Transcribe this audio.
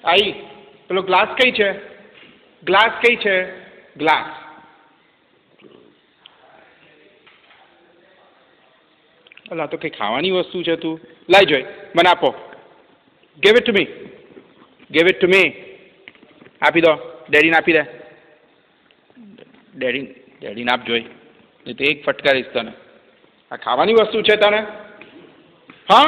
आई પેલો ગ્લાસ કઈ છે? ગ્લાસ કઈ છે? ગ્લાસ. અલા તો કઈ ખાવાની વસ્તુ છે તું લાઈ જોઈ મને આપો. Give it to me. Give it to me. આપી દો. ડેડીને આપી દે. ડેડીને આપ જોઈ નહીં તો એક ફટકારીશ તને. આ ખાવાની વસ્તુ છે તને? હા